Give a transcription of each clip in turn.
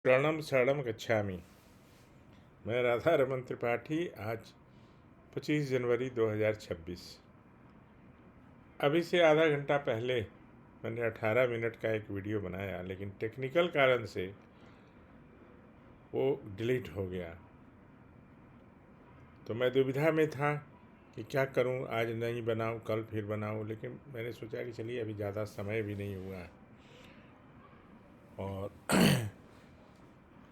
शरणम शरणम गच्छामि। मैं राधा रमन त्रिपाठी। आज 25 जनवरी 2026। अभी से आधा घंटा पहले मैंने 18 मिनट का एक वीडियो बनाया, लेकिन टेक्निकल कारण से वो डिलीट हो गया। तो मैं दुविधा में था कि क्या करूं, आज नहीं बनाऊं, कल फिर बनाऊं। लेकिन मैंने सोचा कि चलिए, अभी ज़्यादा समय भी नहीं हुआ है और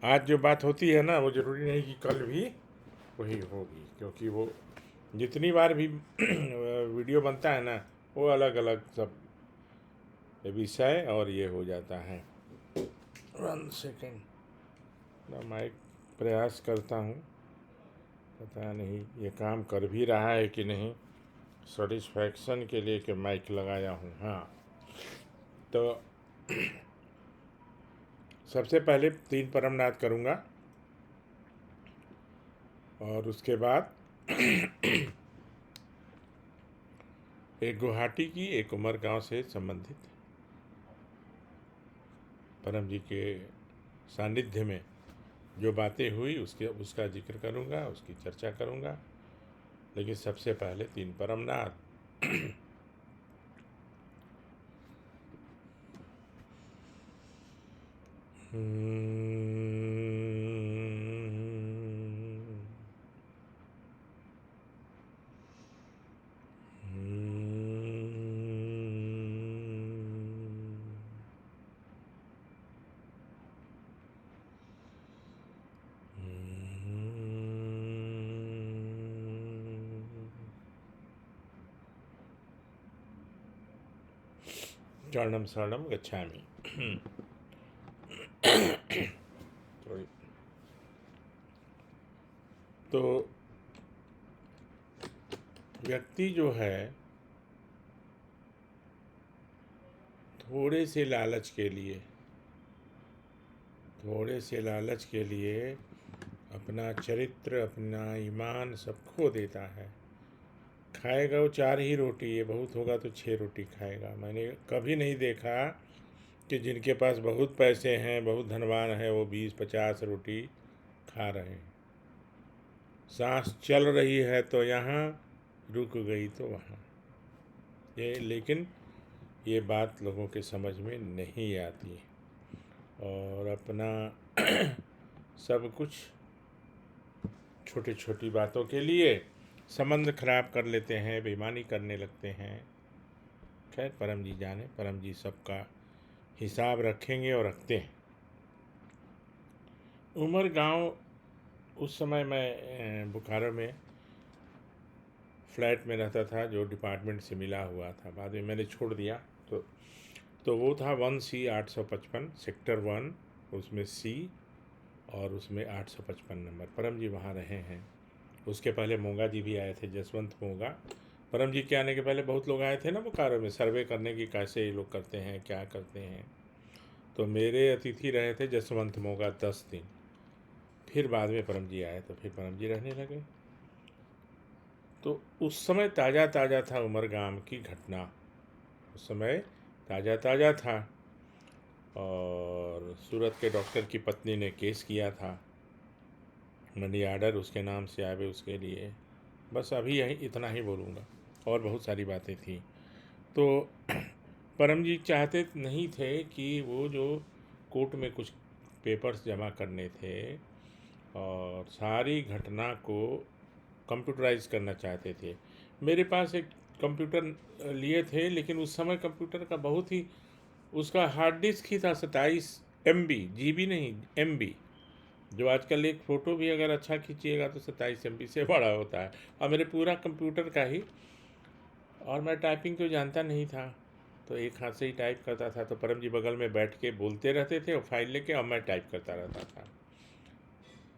आज जो बात होती है ना, वो ज़रूरी नहीं कि कल भी वही होगी, क्योंकि वो जितनी बार भी वीडियो बनता है ना, वो अलग अलग सब विषय और ये हो जाता है। 1 सेकेंड, मैं प्रयास करता हूँ, पता नहीं ये काम कर भी रहा है कि नहीं। सेटिस्फैक्शन के लिए कि माइक लगाया हूँ। हाँ, तो सबसे पहले 3 परमनाथ करूँगा और उसके बाद एक गुवाहाटी की, एक उमरगांव से संबंधित परम जी के सानिध्य में जो बातें हुई उसका जिक्र करूँगा, उसकी चर्चा करूँगा। लेकिन सबसे पहले 3 परमनाथ। चरणम शरणम गच्छामि। तो व्यक्ति जो है, थोड़े से लालच के लिए अपना चरित्र, अपना ईमान सब खो देता है। खाएगा वो 4 ही रोटी, ये बहुत होगा तो 6 रोटी खाएगा। मैंने कभी नहीं देखा कि जिनके पास बहुत पैसे हैं, बहुत धनवान है, वो 20-50 रोटी खा रहे हैं। सांस चल रही है तो यहाँ, रुक गई तो वहाँ। लेकिन ये बात लोगों के समझ में नहीं आती और अपना सब कुछ छोटी छोटी बातों के लिए संबंध खराब कर लेते हैं, बेईमानी करने लगते हैं। खैर, परम जी जाने, परम जी सबका हिसाब रखेंगे और रखते हैं। उमर गांव, उस समय मैं बोकारो में फ्लैट में रहता था, जो डिपार्टमेंट से मिला हुआ था। बाद में मैंने छोड़ दिया। तो वो था 1C 855 सेक्टर 1, उसमें C और उसमें 855 नंबर। परम जी वहाँ रहे हैं। उसके पहले मोंगा जी भी आए थे, जसवंत मोंगा। परम जी के आने के पहले बहुत लोग आए थे ना बोकारो में, सर्वे करने की कैसे ये लोग करते हैं, क्या करते हैं। तो मेरे अतिथि रहे थे जसवंत मोंगा 10 दिन। फिर बाद में परम जी आए, तो फिर परम जी रहने लगे। तो उस समय ताज़ा ताज़ा था उमरगाम की घटना, उस समय ताज़ा ताज़ा था। और सूरत के डॉक्टर की पत्नी ने केस किया था, मनी आर्डर उसके नाम से आवे उसके लिए। बस अभी यही इतना ही बोलूँगा, और बहुत सारी बातें थी। तो परम जी चाहते नहीं थे कि वो जो कोर्ट में कुछ पेपर्स जमा करने थे और सारी घटना को कंप्यूटराइज करना चाहते थे। मेरे पास एक कंप्यूटर लिए थे, लेकिन उस समय कंप्यूटर का बहुत ही, उसका हार्ड डिस्क ही था 27 MB, GB नहीं, MB। जो आजकल एक फ़ोटो भी अगर अच्छा खींचिएगा तो 27 MB से बड़ा होता है। और मेरे पूरा कंप्यूटर का ही, और मैं टाइपिंग तो जानता नहीं था, तो एक हाथ से ही टाइप करता था। तो परम जी बगल में बैठ के बोलते रहते थे, और फाइल लेके, और मैं टाइप करता रहता था।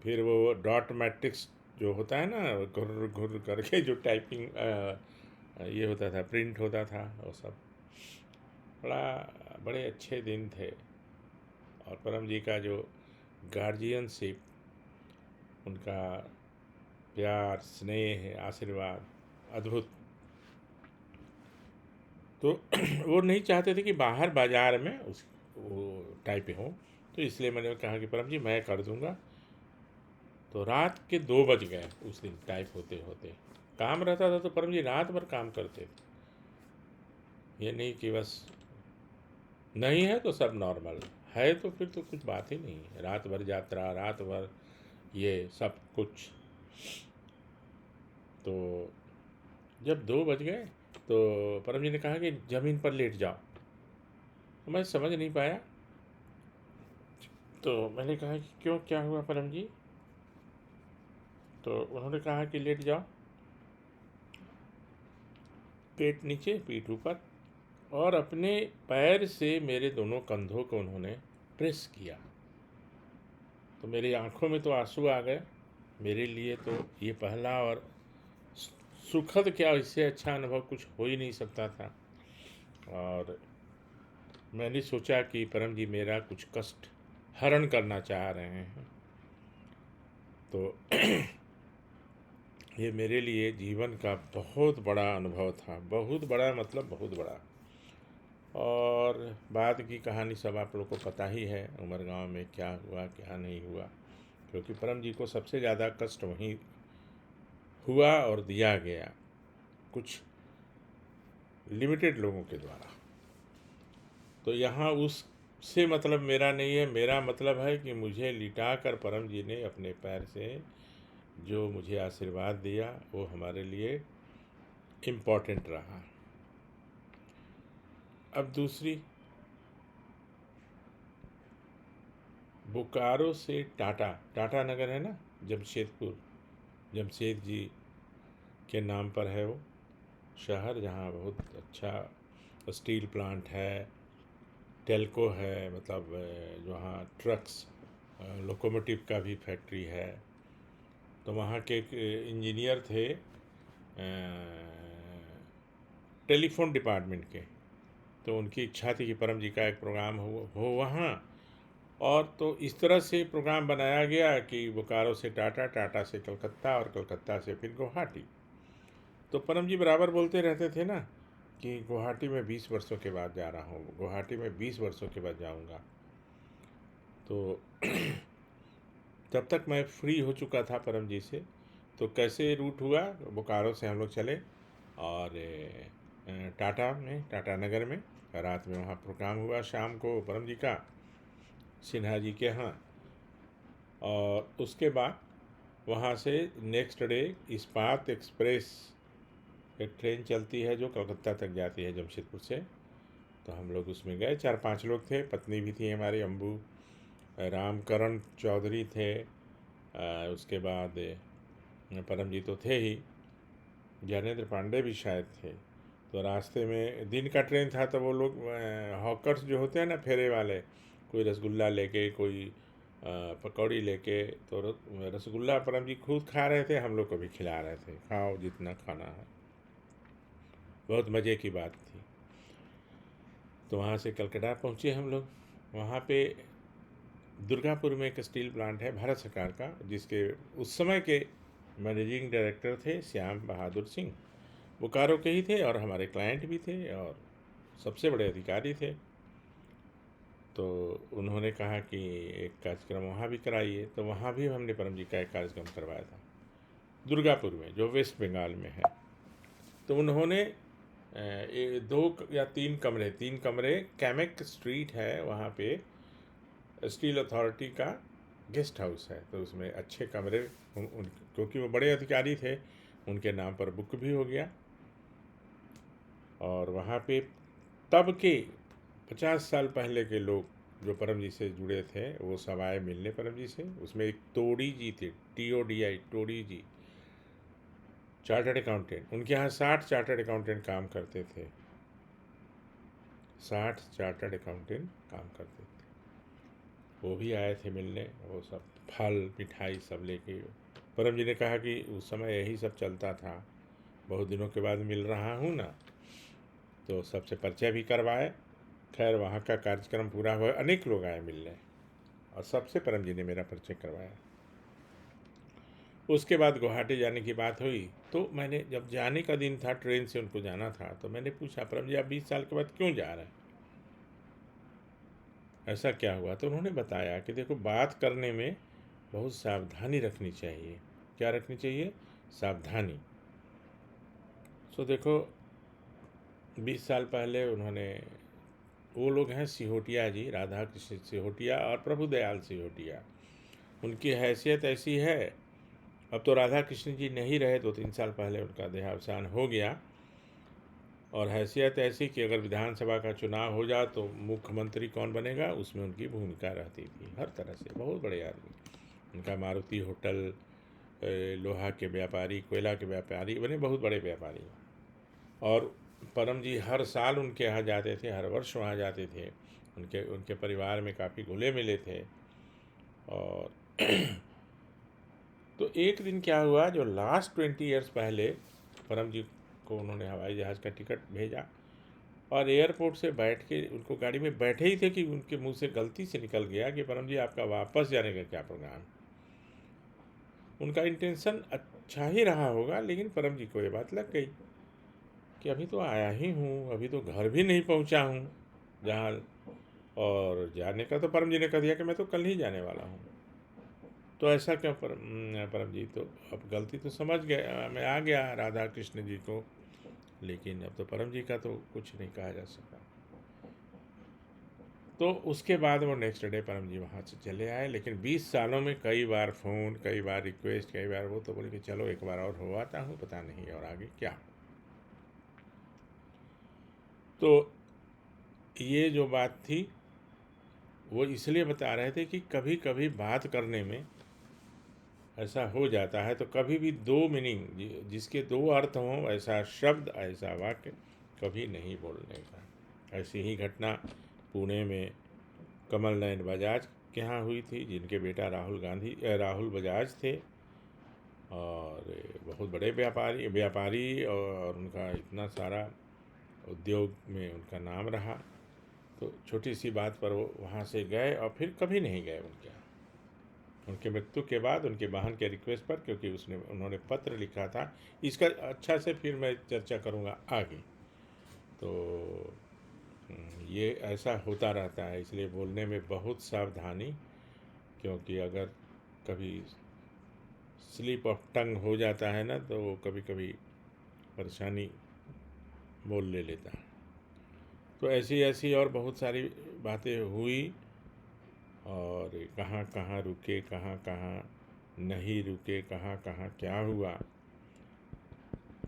फिर वो डॉट मैट्रिक्स जो होता है ना, घुर घुर करके जो टाइपिंग ये होता था, प्रिंट होता था, वो सब बड़े अच्छे दिन थे। और परम जी का जो गार्जियनशिप, उनका प्यार, स्नेह, आशीर्वाद अद्भुत। तो वो नहीं चाहते थे कि बाहर बाज़ार में उस वो टाइप हो, तो इसलिए मैंने कहा कि परम जी मैं कर दूंगा। तो रात के 2 बज गए उस दिन टाइप होते होते। काम रहता था तो परम जी रात भर काम करते थे, ये नहीं कि बस नहीं है तो सब नॉर्मल है, तो फिर तो कुछ बात ही नहीं है। रात भर यात्रा, रात भर ये सब कुछ। तो जब 2 बज गए तो परम जी ने कहा कि ज़मीन पर लेट जाओ। तो मैं समझ नहीं पाया, तो मैंने कहा कि क्यों, क्या हुआ परम जी? तो उन्होंने कहा कि लेट जाओ, पेट नीचे पीठ ऊपर, और अपने पैर से मेरे दोनों कंधों को उन्होंने प्रेस किया। तो मेरी आंखों में तो आंसू आ गए। मेरे लिए तो ये पहला और सुखद, क्या इससे अच्छा अनुभव कुछ हो ही नहीं सकता था। और मैंने सोचा कि परम जी मेरा कुछ कष्ट हरण करना चाह रहे हैं। तो ये मेरे लिए जीवन का बहुत बड़ा अनुभव था, बहुत बड़ा मतलब बहुत बड़ा। और बाद की कहानी सब आप लोग को पता ही है, उमरगांव में क्या हुआ क्या नहीं हुआ, क्योंकि परम जी को सबसे ज़्यादा कष्ट वहीं हुआ और दिया गया, कुछ लिमिटेड लोगों के द्वारा। तो यहाँ उससे मतलब मेरा नहीं है, मेरा मतलब है कि मुझे लिटा कर परम जी ने अपने पैर से जो मुझे आशीर्वाद दिया वो हमारे लिए इम्पोर्टेंट रहा। अब दूसरी, बोकारो से टाटा, टाटा नगर है ना, जमशेदपुर, जमशेद जी के नाम पर है वो शहर, जहाँ बहुत अच्छा स्टील प्लांट है, टेल्को है, मतलब जहाँ ट्रक्स, लोकोमोटिव का भी फैक्ट्री है। तो वहाँ के एक इंजीनियर थे टेलीफोन डिपार्टमेंट के। तो उनकी इच्छा थी कि परम जी का एक प्रोग्राम हो वहाँ। और तो इस तरह से प्रोग्राम बनाया गया कि बोकारो से टाटा, टाटा से कलकत्ता, और कलकत्ता से फिर गुवाहाटी। तो परम जी बराबर बोलते रहते थे ना कि गुवाहाटी में 20 वर्षों के बाद जा रहा हूँ, गुवाहाटी में 20 वर्षों के बाद जाऊँगा। तो तब तक मैं फ्री हो चुका था परम जी से। तो कैसे रूट हुआ, बोकारो से हम लोग चले और टाटा में, टाटा नगर में रात में वहाँ प्रोग्राम हुआ शाम को परम जी का, सिन्हा जी के यहाँ। और उसके बाद वहाँ से नेक्स्ट डे इस्पात एक्सप्रेस एक ट्रेन चलती है जो कलकत्ता तक जाती है जमशेदपुर से। तो हम लोग उसमें गए, 4-5 लोग थे, पत्नी भी थी हमारी अम्बू, रामकरण चौधरी थे, उसके बाद परम जी तो थे ही, ज्ञानेंद्र पांडे भी शायद थे। तो रास्ते में दिन का ट्रेन था, तो वो लोग हॉकर्स जो होते हैं ना फेरे वाले, कोई रसगुल्ला लेके, कोई पकौड़ी लेके, तो रसगुल्ला परम जी खुद खा रहे थे, हम लोग को भी खिला रहे थे, खाओ जितना खाना है। बहुत मज़े की बात थी। तो वहाँ से कलकत्ता पहुँचे हम लोग। वहाँ पे दुर्गापुर में एक स्टील प्लांट है भारत सरकार का, जिसके उस समय के मैनेजिंग डायरेक्टर थे श्याम बहादुर सिंह, बोकारो के ही थे और हमारे क्लाइंट भी थे और सबसे बड़े अधिकारी थे। तो उन्होंने कहा कि एक कार्यक्रम वहाँ भी कराइए। तो वहाँ भी हमने परम जी का एक कार्यक्रम करवाया था दुर्गापुर में, जो वेस्ट बंगाल में है। तो उन्होंने 2 या 3 कमरे, कैमेक स्ट्रीट है वहाँ पे, स्टील अथॉरिटी का गेस्ट हाउस है। तो उसमें अच्छे कमरे क्योंकि वो बड़े अधिकारी थे, उनके नाम पर बुक भी हो गया। और वहाँ पे तब के 50 साल पहले के लोग जो परम जी से जुड़े थे वो सब आए मिलने परम जी से। उसमें एक टोडी जी थे, TODI, टोडी जी, चार्टर्ड अकाउंटेंट। उनके यहाँ 60 चार्टर्ड अकाउंटेंट काम करते थे, 60 चार्टर्ड अकाउंटेंट काम करते थे। वो भी आए थे मिलने, वो सब फल मिठाई सब लेके। परम जी ने कहा कि उस समय यही सब चलता था, बहुत दिनों के बाद मिल रहा हूँ ना, तो सबसे परिचय भी करवाए। खैर वहाँ का कार्यक्रम पूरा हुआ, अनेक लोग आए मिलने और सबसे परम जी ने मेरा परिचय करवाया। उसके बाद गुवाहाटी जाने की बात हुई। तो मैंने, जब जाने का दिन था, ट्रेन से उनको जाना था, तो मैंने पूछा परम जी आप 20 साल के बाद क्यों जा रहे हैं? ऐसा क्या हुआ? तो उन्होंने बताया कि देखो, बात करने में बहुत सावधानी रखनी चाहिए। क्या रखनी चाहिए? सावधानी। सो देखो, 20 साल पहले उन्होंने, वो लोग हैं सिहोटिया जी, राधा कृष्ण सिहोटिया और प्रभुदयाल सिहोटिया। उनकी हैसियत ऐसी है, अब तो राधा कृष्ण जी नहीं रहे, 2-3 साल पहले उनका देहावसान हो गया। और हैसियत ऐसी कि अगर विधानसभा का चुनाव हो जाए तो मुख्यमंत्री कौन बनेगा, उसमें उनकी भूमिका रहती थी हर तरह से। बहुत बड़े आदमी। उनका मारुति होटल, लोहा के व्यापारी, कोयला के व्यापारी बने, बहुत बड़े व्यापारी। और परम जी हर साल उनके यहाँ जाते थे, हर वर्ष वहाँ जाते थे। उनके उनके परिवार में काफ़ी घुले मिले थे। और तो एक दिन क्या हुआ, जो लास्ट 20 ईयर्स पहले परम जी को उन्होंने हवाई जहाज़ का टिकट भेजा, और एयरपोर्ट से बैठ के उनको गाड़ी में बैठे ही थे कि उनके मुंह से गलती से निकल गया कि परम जी आपका वापस जाने का क्या प्रोग्राम। उनका इंटेंशन अच्छा ही रहा होगा, लेकिन परम जी को ये बात लग गई कि अभी तो आया ही हूँ, अभी तो घर भी नहीं पहुँचा हूँ जहाँ, और जाने का तो परम जी ने कह दिया कि मैं तो कल ही जाने वाला हूँ। तो ऐसा क्यों परम जी? तो अब गलती तो समझ गया, मैं आ गया राधा कृष्ण जी को, लेकिन अब तो परम जी का तो कुछ नहीं कहा जा सकता। तो उसके बाद वो नेक्स्ट डे परम जी वहाँ से चले आए, लेकिन 20 सालों में कई बार फ़ोन, कई बार रिक्वेस्ट, कई बार वो, तो बोले कि चलो एक बार और हो आता हूँ, पता नहीं और आगे क्या। तो ये जो बात थी वो इसलिए बता रहे थे कि कभी कभी बात करने में ऐसा हो जाता है, तो कभी भी दो मीनिंग, जिसके दो अर्थ हों, ऐसा शब्द, ऐसा वाक्य कभी नहीं बोलने का। ऐसी ही घटना पुणे में कमल नयन बजाज के यहाँ हुई थी, जिनके बेटा राहुल बजाज थे, और बहुत बड़े व्यापारी, और उनका इतना सारा उद्योग में उनका नाम रहा। तो छोटी सी बात पर वो वहाँ से गए और फिर कभी नहीं गए उनके मृत्यु के बाद, उनके बहन के रिक्वेस्ट पर, क्योंकि उन्होंने पत्र लिखा था। इसका अच्छा से फिर मैं चर्चा करूँगा आगे। तो ये ऐसा होता रहता है, इसलिए बोलने में बहुत सावधानी, क्योंकि अगर कभी स्लिप ऑफ टंग हो जाता है ना, तो वो कभी कभी परेशानी मोल ले लेता है। तो ऐसी ऐसी और बहुत सारी बातें हुई, और कहाँ कहाँ रुके, कहाँ कहाँ नहीं रुके, कहाँ कहाँ क्या हुआ,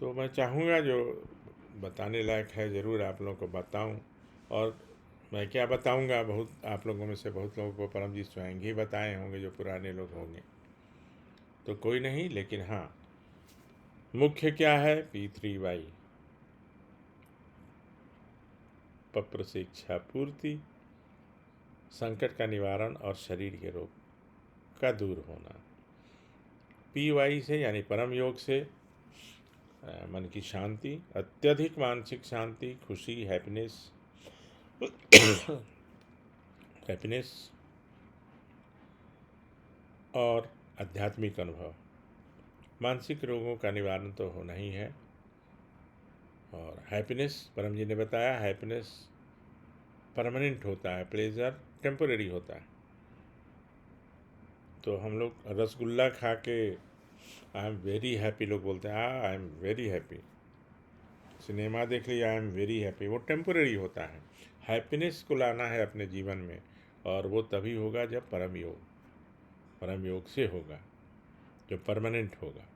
तो मैं चाहूँगा जो बताने लायक है ज़रूर आप लोगों को बताऊं। और मैं क्या बताऊंगा, बहुत आप लोगों में से बहुत लोगों को परम जी स्वयं ही बताए होंगे, जो पुराने लोग होंगे, तो कोई नहीं। लेकिन हाँ, मुख्य क्या है? P3Y, पप्र से इच्छा पूर्ति, संकट का निवारण और शरीर के रोग का दूर होना। PY से यानी परम योग से मन की शांति, अत्यधिक मानसिक शांति, खुशी, हैप्पीनेस और आध्यात्मिक अनुभव। मानसिक रोगों का निवारण तो होना ही है। और हैप्पीनेस, परम जी ने बताया, हैप्पीनेस परमानेंट होता है, प्लेजर टेम्परेरी होता है। तो हम लोग रसगुल्ला खा के आई एम वेरी हैप्पी, लोग बोलते हैं I am very happy. Cinema देख लिया, आई एम वेरी हैप्पी, वो टेम्परेरी होता है। हैप्पीनेस को लाना है अपने जीवन में, और वो तभी होगा जब परम योग से होगा, जो परमानेंट होगा।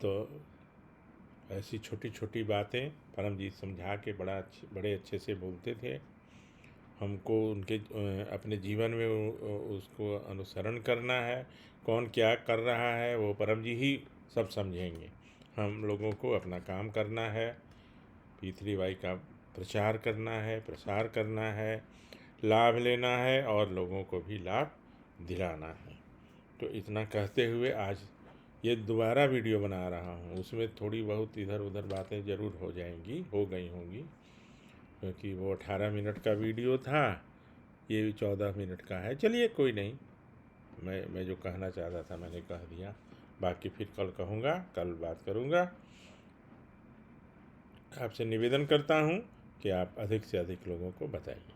तो ऐसी छोटी छोटी बातें परम जी समझा के बड़े अच्छे से बोलते थे। हमको उनके अपने जीवन में उसको अनुसरण करना है। कौन क्या कर रहा है वो परम जी ही सब समझेंगे। हम लोगों को अपना काम करना है, P3Y का प्रचार करना है, प्रसार करना है, लाभ लेना है, और लोगों को भी लाभ दिलाना है। तो इतना कहते हुए आज ये दोबारा वीडियो बना रहा हूँ। उसमें थोड़ी बहुत इधर उधर बातें ज़रूर हो गई होंगी, क्योंकि वो 18 मिनट का वीडियो था, ये भी 14 मिनट का है। चलिए कोई नहीं, मैं जो कहना चाहता था मैंने कह दिया। बाकी फिर कल कहूँगा, कल बात करूँगा। आपसे निवेदन करता हूँ कि आप अधिक से अधिक लोगों को बताइए।